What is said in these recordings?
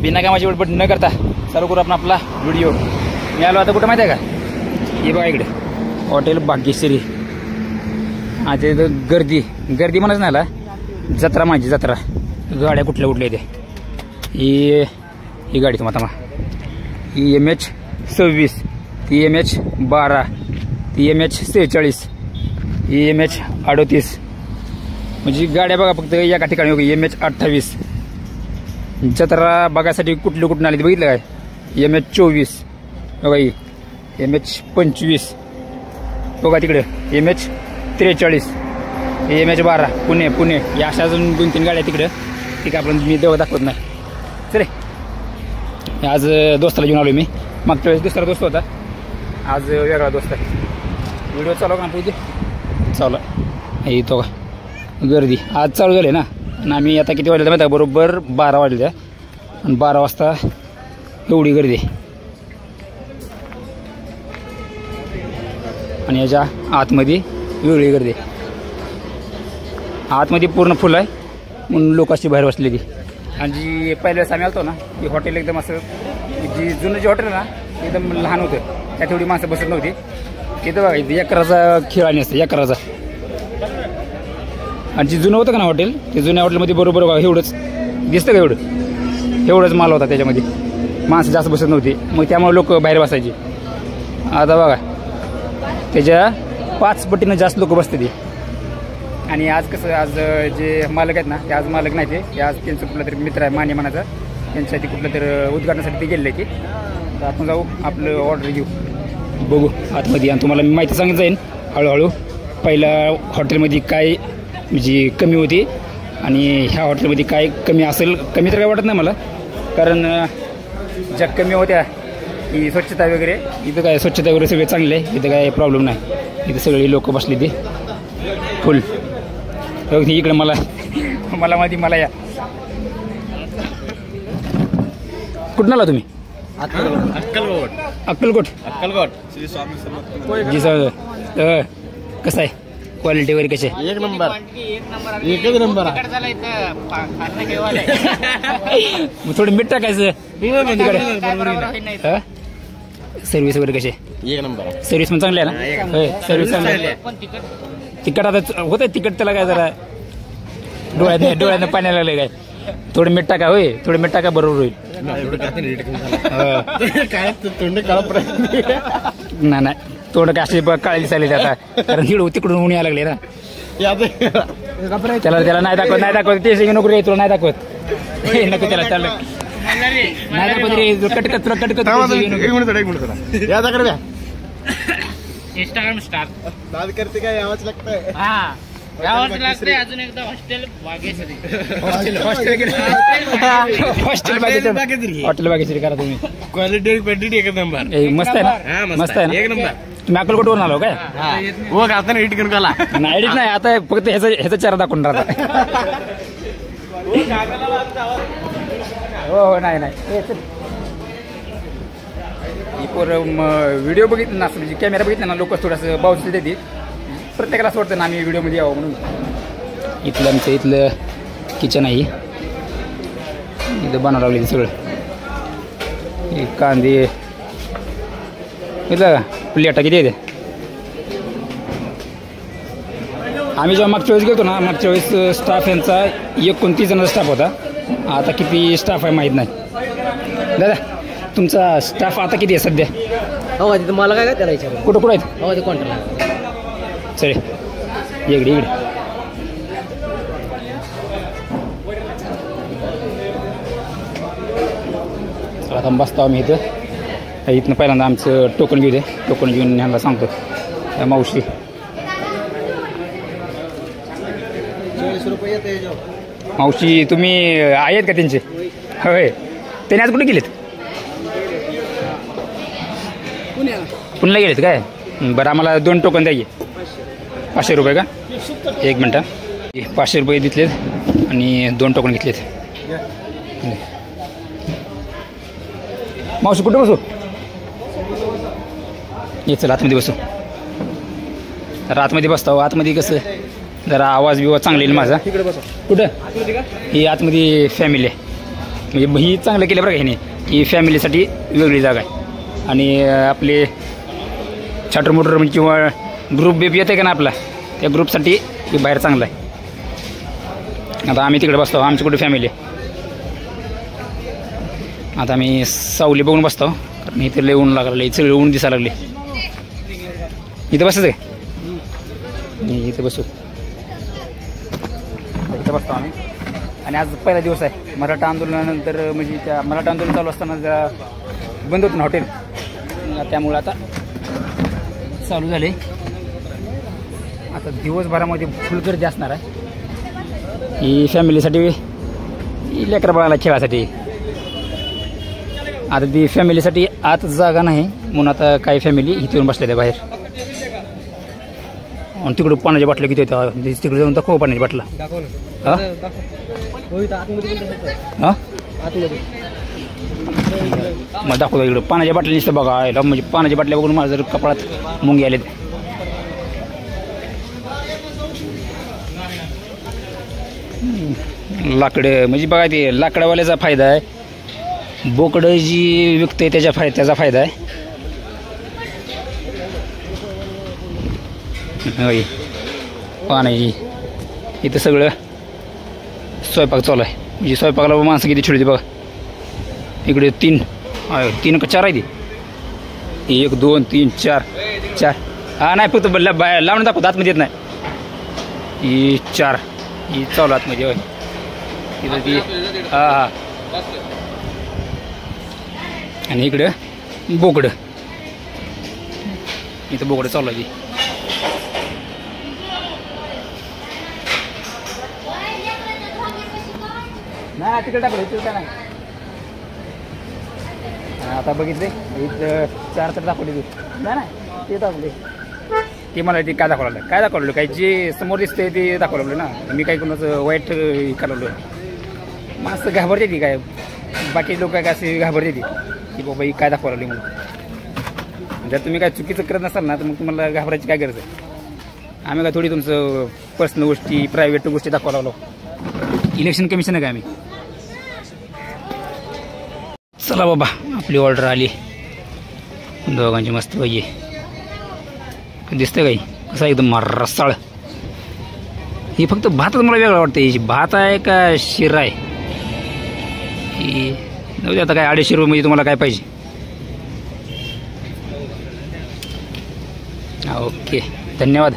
बिना कामाची बडबड न करता चालू करू आपण आपला व्हिडिओ. मी आलो आता कुठं माहिती आहे का, हे बघा इकडे हॉटेल भाग्यश्री. आता इथं गर्दी म्हणच नाही आला, जत्रा माझी जत्रा. गाड्या कुठल्या येते. ही गाडी तुम्हाला ही MH26, ती MH12, ती MH46, ही MH38. म्हणजे गाड्या बघा फक्त एका ठिकाणी होती. MH28 जत्रा बघायसाठी कुठून आली बघितलं काय. MH24 बघा, ही MH25 बघा तिकडे, MH43, MH12 पुणे. या अशा अजून 2-3 गाड्या तिकडे. ठीक आहे, आपण मी देव दाखवत नाही. चले, आज दोस्ताला घेऊन आलो मी. मागच्या वेळेस दुसरा दोस्त होता, आज वेगळा दोस्त आहे. व्हिडिओ चालू का ना चालू आहे. तो गर्दी आज चालू झाली ना. आणि आम्ही आता किती वाजले माहिती आहे, बरोबर 12 वाजले. आणि 12 वाजता एवढी गर्दी. आणि याच्या आतमध्ये वेगळी गर्दी. आतमध्ये पूर्ण फुल आहे म्हणून लोक अशी बाहेर बसलेली. आणि जी पहिल्या वेळेस आम्ही आलतो ना, ही हॉटेल एकदम असं, जी जुनं जे हॉटेल ना एकदम लहान होतं. त्यात एवढी माणसं बसत नव्हती. तिथं बघा, इथे एकराचा खेळ नसतं, एकराचा. आणि जे जुनं होतं का ना हॉटेल, ते जुन्या हॉटेलमध्ये बरोबर बघा एवढंच दिसतं का, एवढंच माल होता त्याच्यामध्ये. माणसं जास्त बसत नव्हती, मग त्यामुळे लोक बाहेर बसायची. आता बघा त्याच्या 5 पटीनं जास्त लोक बसते ती. आणि आज कसं, आज जे मालक आहेत ना, ते आज मालक नाही, ते आज त्यांचं कुठला तरी मित्र आहे माने मनाचा, त्यांच्यासाठी कुठलं तरी उद्घाटनासाठी ते गेले की. तर आपण जाऊ, आपलं ऑर्डर घेऊ, बघू आतमध्ये. आणि तुम्हाला मी माहिती सांगत जाईन हळूहळू. पहिल्या हॉटेलमध्ये काय म्हणजे कमी होती आणि ह्या हॉटेलमध्ये काय कमी असेल. कमी तर काय वाटत नाही मला, कारण ज्या कमी होत्या की स्वच्छता वगैरे, इथं काय स्वच्छता वगैरे सगळे चांगले आहे. इथं काय प्रॉब्लेम नाही. इथं सगळी लोक बसली ती फुल. इकडे मला या. कुठून आला तुम्ही? अक्कलकोट. जी सर, कसं आहे क्वालिटी वगैरे कशी आहे? एक नंबर. मग थोडं मीठ टाकायचं. सर्व्हिस वगैरे कशी आहे? एक नंबर. सर्व्हिस पण चांगली आहे ना? सर्व्हिस चांगली आहे. तिखट आता होतं तिखट, त्याला काय जरा डोळ्यानं पाणी लागलं काय. थोडं मीठ टाका. होय, थोडं मीठ टाका, बरोबर होईल. नाही थोडं काय असे काळी दिसायला आता, कारण तिकडून ऊन यायला लागले ना. त्याला नाही दाखवत ते नको रे, तुला नाही दाखवत. नको त्याला नाही दाखवत रे. कटकत इंस्टाग्राम स्टार दाद करते काय यावंच लागतंय. अजून एकदा हॉटेल बागेश्री करा तुम्ही. क्वालिटी एक नंबर. मस्त आहे ना? मस्त आहे ना? एक नंबर. तुम्ही अक्कलकोटवरून आलो काय? हो, आता एडिट करून आला. नाही एडिट नाही, आता फक्त ह्याचा चेहरा दाखवून राहता. हो नाही व्हिडिओ बघितलं ना, म्हणजे कॅमेरा बघितला ना, लोक थोडंसं बाजूला देते. प्रत्येकाला असं वाटतं ना आम्ही व्हिडिओमध्ये यावं म्हणून. इथलं किचन आहे. इथं बनवावं लागले सगळं. कांदे इथलं का प्लेटा किती येते. आम्ही जेव्हा मागच्या वेळेस गेलो ना, मागच्या वेळेस स्टाफ यांचा 29 जणांचा स्टाफ होता. आता किती स्टाफ आहे माहीत नाही. दादा, तुमचा स्टाफ आता किती आहे सध्या? हो, तिथं मला काय करायचं. कुठं आहेत? हो, ते कॉन्ट्रॅक्ट. चले इकडे आता बसतो आम्ही इथनं पहिल्यांदा आमचं टोकन घेऊ दे. टोकन घेऊन ह्यांना सांगतो. मावशी 40 रुपये येते. मावशी तुम्ही आहेत का त्यांचे? होय. त्याने आज कुठे गेलेत? पुण्याला गेलेत काय? बरं, आम्हाला 2 टोकन द्या. 500 रुपये का? एक मिनटं. 500 रुपये घेतलेत आणि 2 टोकन घेतलेत. मावशी कुठं बसू? ये चल आतमध्ये बसू. तर आतमध्ये बसतो. आतमध्ये कसं जरा आवाज बिवाज चांगला येईल माझा. कुठं? ही आतमध्ये फॅमिली आहे. म्हणजे ही चांगलं केलं बरं का ह्याने, ही फॅमिलीसाठी वेगळी जागा आहे. आणि आपले चार्टर मोटर म्हणजे किंवा ग्रुप बेबी येते का ना आपला, त्या ग्रुपसाठी हे बाहेर चांगलं आहे. आता आम्ही तिकडे बसतो, आमची कुठे फॅमिली आहे. आता आम्ही सावली बघून बसतो, कारण इथे लय ऊन लागले, सगळे ऊन दिसायला लागले. इथं बसत आहे, इथे बसू, इथं बसतो आम्ही. आणि आज पहिला दिवस आहे मराठा आंदोलनानंतर, म्हणजे त्या मराठा आंदोलन चालू असताना जरा बंद होतं ना हॉटेल, त्यामुळं आता चालू झाले. आता दिवसभरामध्ये फुल गर्दी असणार आहे. ही फॅमिलीसाठी, ही लेकरं बाळाला खेळासाठी. आता ती फॅमिलीसाठी आत जागा नाही म्हणून आता काही फॅमिली इथे येऊन बसलेल्या बाहेर. आणि तिकडं पाण्याच्या बाटल्या किती होत्या, तिकडे जाऊन दाखव पाण्याच्या बाटला. हां हां मग दाखवतो इकडं पाण्याच्या बाटल्या दिसतं बघा. म्हणजे पाण्याच्या बाटल्या बघून माझं जर कपाळात मुंगी आलेत. लाकडं म्हणजे बघा, ते लाकडावाल्याचा फायदा आहे. बोकडं जी विकते त्याचा फायदा आहे. होय पाण्याची इथं सगळं स्वयंपाक चालू आहे. म्हणजे स्वयंपाकाला माणसं किती छोटी बघा. इकडे 3 का 4 आहे ती. 1 2 3 4. हा नाही फक्त लावून दाखवतो, आतमध्ये येत नाही. ही 4 ही चालू आतमध्ये. होय इथं ती हा. आणि इकडं बोकडं, इथं बोकडं चालू आहे. नाही तिकडे टाकलं, तिकडे काय नाही. आता बघितले इथं 4 तर दाखवले. नाही ते दाखवले, ते मला ते काय दाखवलं काय जे समोर दिसतंय ते दाखवलं ना. मी काही कोणाचं वाईट करावलं. माणसं घाबरते ती काय, बाकी लोक काय असे घाबरते ती की बाबा ही काय दाखवलं म्हणून. जर तुम्ही काय चुकीचं करत नसाल ना तर मग तुम्हाला घाबरायची काय गरज आहे. आम्ही काय थोडी तुमचं पर्सनल गोष्टी, प्रायव्हेट गोष्टी दाखवा लागलो. इलेक्शन कमिशन आहे का आम्ही. चला बाबा आपली ऑर्डर आली दोघांची मस्त पाहिजे. दिसतं काही कसं एकदम रसाळ. ही फक्त भातच मला वेगळं वाटतं. ही भात आहे का शिरा आहे ही नव्हती. आता काय 250 रुपये म्हणजे तुम्हाला काय पाहिजे. ओके धन्यवाद.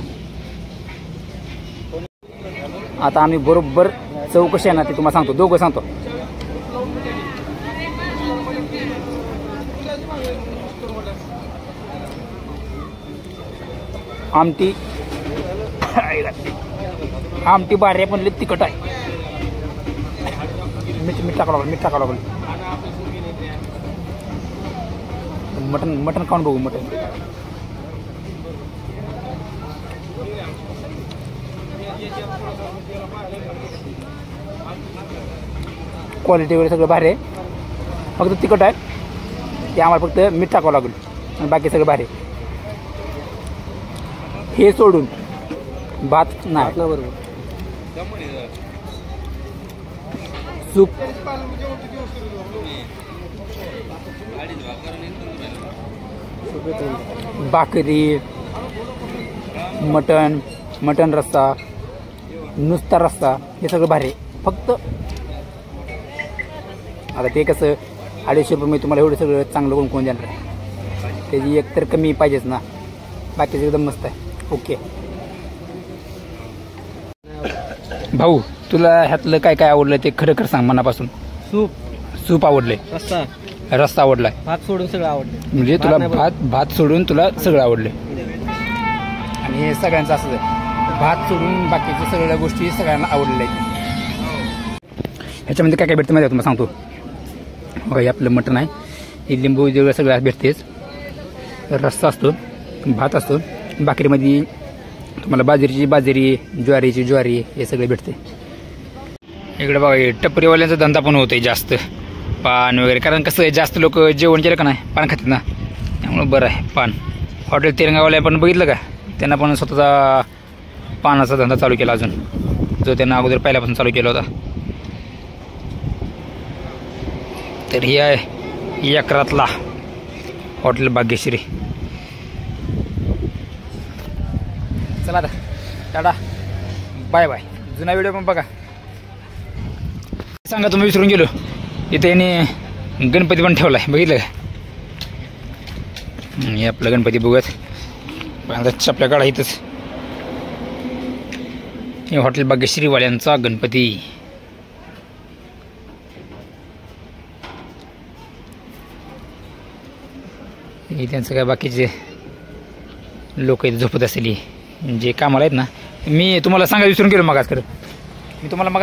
आता आम्ही बरोबर चौकशी आहे ना ते तुम्हाला सांगतो, दोघं सांगतो. आमटी बारे पण लई तिखट आहे. मीठ टाकावं लागलं. मटण खाऊन बघू. मटण क्वालिटी वगैरे सगळं भारी आहे. फक्त तिखट आहे ते, आम्हाला फक्त मीठ टाकावं लागेल आणि बाकी सगळं भारी. हे सोडून भात नाही. बरोबर सूप, भाकरी, मटण रस्सा, नुसता रस्सा, हे सगळं भारी. फक्त आता ते कसं 250 रुपये तुम्हाला एवढं सगळं चांगलं कोण देणार आहे. त्याची एक तर कमी पाहिजेच ना. बाकीचं एकदम मस्त आहे. ओके भाऊ, तुला ह्यातलं काय काय आवडलं ते खरं खरं सांग मनापासून. सूप आवडले, रस्सा आवडलाय, भात सोडून सगळं आवडलं. म्हणजे तुला भात सोडून तुला सगळं आवडले. आणि हे सगळ्यांचं असं आहे, भात सोडून बाकीच्या सगळ्या गोष्टी सगळ्यांना आवडलेल्या आहेत. ह्याच्यामध्ये काय काय भेटतं माहिती आहे तुम्हाला सांगतो. बघा हे आपलं मटण आहे, हे लिंबू जेवढं सगळं भेटतेच. रस्सा असतो, भात असतो, भाकरीमध्ये तुम्हाला बाजरी, ज्वारी हे सगळे भेटते. इकडे बघा टपरीवाल्यांचा धंदा पण होतोय जास्त, पान वगैरे. कारण कसं आहे, जास्त लोक जेवण केलं का नाही पान खातात ना, त्यामुळे बरं आहे पान. हॉटेल तिरंगावाल्या पण बघितलं का, त्यांना पण स्वतःचा पानाचा धंदा चालू केला अजून, जो त्यांना अगोदर पहिल्यापासून चालू केला होता. तर ही आहे एकरातला हॉटेल भाग्यश्री. चला आता टाटा बाय बाय. जुना व्हिडिओ पण बघा. सांगा तुम्ही विसरून गेलो, इथे याने गणपती पण ठेवला आहे, बघितलं का? हे आपलं गणपती बघत चपल्या काढा इथंच. हे हॉटेल भाग्यश्रीवाल्यांचा गणपती. हे त्यांचं काय बाकीचे लोक इथे झोपत असलेली जे कामाला आहेत ना. मी तुम्हाला सांगायला विसरून गेलो मग. आज खरं मी तुम्हाला मग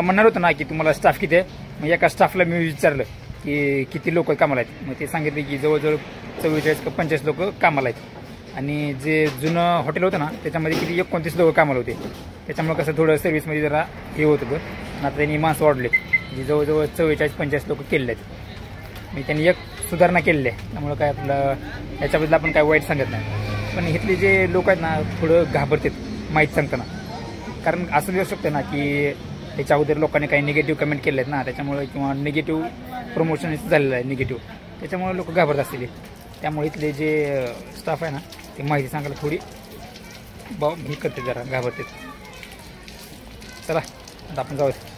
म्हणणार होतं ना की तुम्हाला स्टाफ किती आहे. मग एका स्टाफला मी विचारलं की किती लोक कामाला आहेत. मग ते सांगितले की जवळजवळ 44 का 45 लोक कामाला आहेत. आणि जे जुनं हॉटेल होतं ना त्याच्यामध्ये किती 29 लोक कामाला होते. त्याच्यामुळे कसं थोडं सर्व्हिसमध्ये जरा हे होत होतं. आता त्यांनी माणसं वाढले, जे जवळजवळ 44-45 लोक केलेले आहेत. मी त्यांनी एक सुधारणा केलेली आहे. त्यामुळं काय आपलं याच्याबद्दल आपण काय वाईट सांगत नाही. पण इथले जे लोक आहेत ना थोडं घाबरतात माहीत सांगताना. कारण असं दिसू शकतं ना की त्याच्या अगोदर लोकांनी काही निगेटिव्ह कमेंट केले आहेत ना, त्याच्यामुळे किंवा निगेटिव्ह प्रमोशन झालेलं आहे निगेटिव्ह, त्याच्यामुळे लोक घाबरत असतील. त्यामुळे इथले जे स्टाफ आहे ना ते माहिती सांगायला थोडी हे करते, जरा घाबरते. चला आता आपण जाऊया.